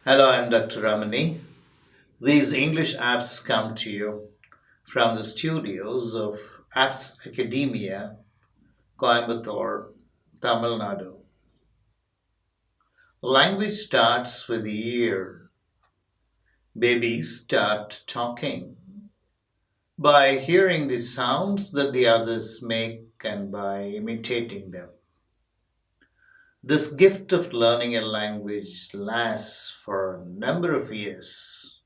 Hello, I'm Dr. Ramani. These English apps come to you from the studios of Apps Academia, Coimbatore, Tamil Nadu. Language starts with the ear. Babies start talking by hearing the sounds that the others make and by imitating them. This gift of learning a language lasts for a number of years.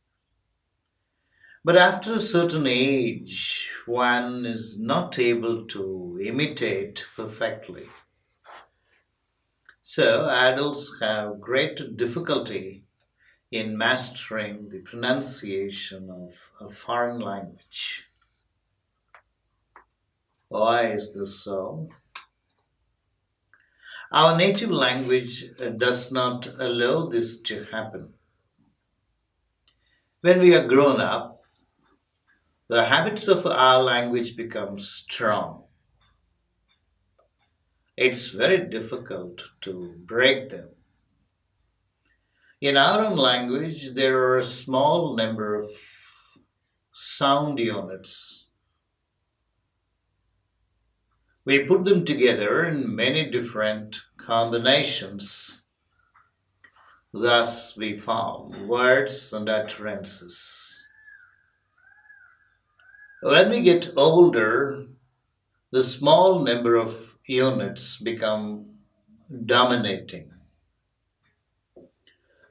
But after a certain age, one is not able to imitate perfectly. So, adults have great difficulty in mastering the pronunciation of a foreign language. Why is this so? Our native language does not allow this to happen. When we are grown up, the habits of our language become strong. It's very difficult to break them. In our own language, there are a small number of sound units. We put them together in many different combinations. Thus, we form words and utterances. When we get older, the small number of units become dominating.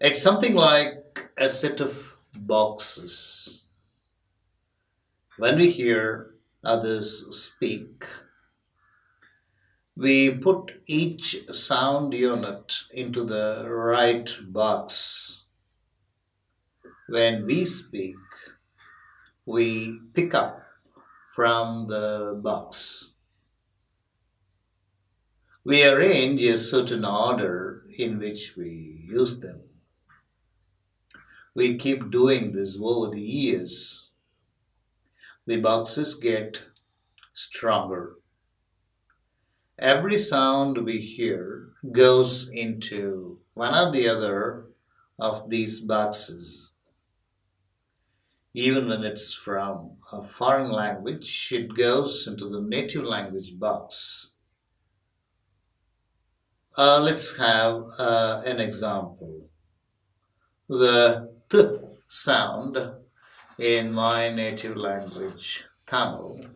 It's something like a set of boxes. When we hear others speak, we put each sound unit into the right box. When we speak, we pick up from the box. We arrange a certain order in which we use them. We keep doing this over the years. The boxes get stronger. Every sound we hear goes into one or the other of these boxes. Even when it's from a foreign language, it goes into the native language box. Let's have an example. The th sound in my native language, Tamil,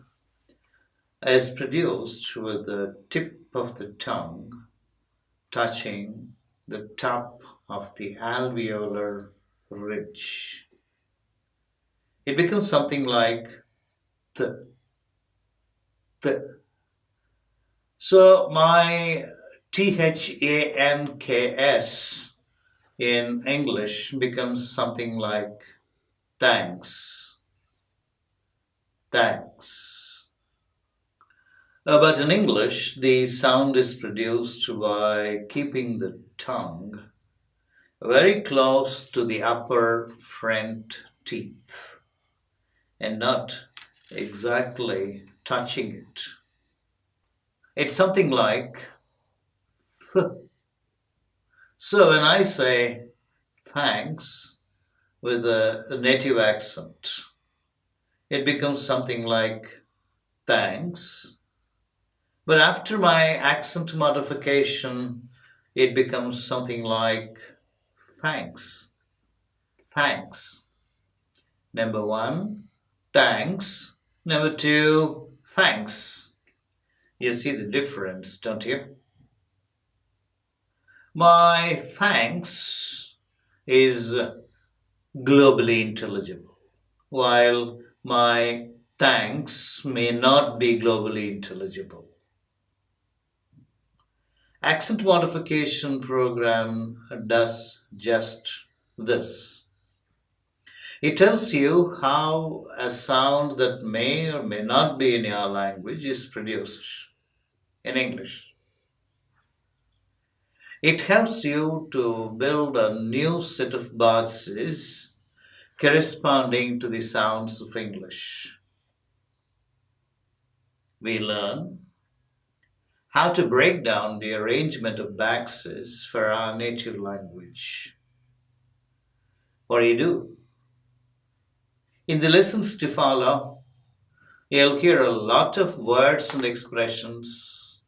is produced with the tip of the tongue touching the top of the alveolar ridge. It becomes something like th, th. So my THANKS in English becomes something like thanks, thanks. But in English, the sound is produced by keeping the tongue very close to the upper front teeth and not exactly touching it. It's something like th. So when I say thanks with a native accent, it becomes something like thanks. But after my accent modification, it becomes something like thanks, thanks. Number one, thanks. Number two, thanks. You see the difference, don't you? My thanks is globally intelligible, while my thanks may not be globally intelligible. Accent modification program does just this. It tells you how a sound that may or may not be in your language is produced in English. It helps you to build a new set of boxes corresponding to the sounds of English. We learn how to break down the arrangement of boxes for our native language. What do you do? In the lessons to follow, you'll hear a lot of words and expressions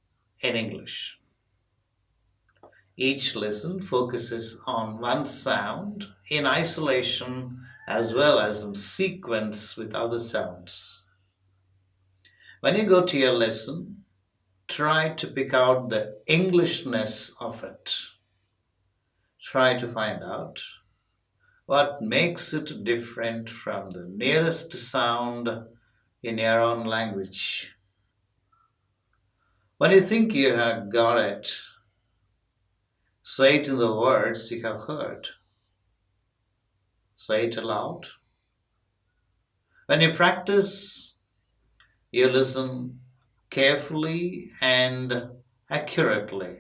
in English. Each lesson focuses on one sound in isolation as well as in sequence with other sounds. When you go to your lesson, try to pick out the Englishness of it. Try to find out what makes it different from the nearest sound in your own language. When you think you have got it, say it in the words you have heard. Say it aloud. When you practice, you listen carefully and accurately.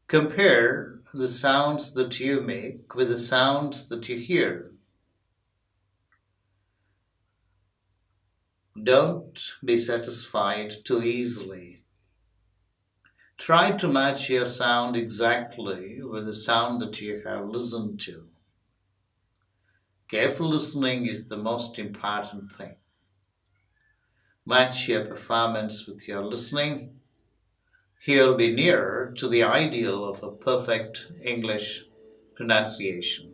Compare the sounds that you make with the sounds that you hear. Don't be satisfied too easily. Try to match your sound exactly with the sound that you have listened to. Careful listening is the most important thing. Match your performance with your listening. You'll be nearer to the ideal of a perfect English pronunciation.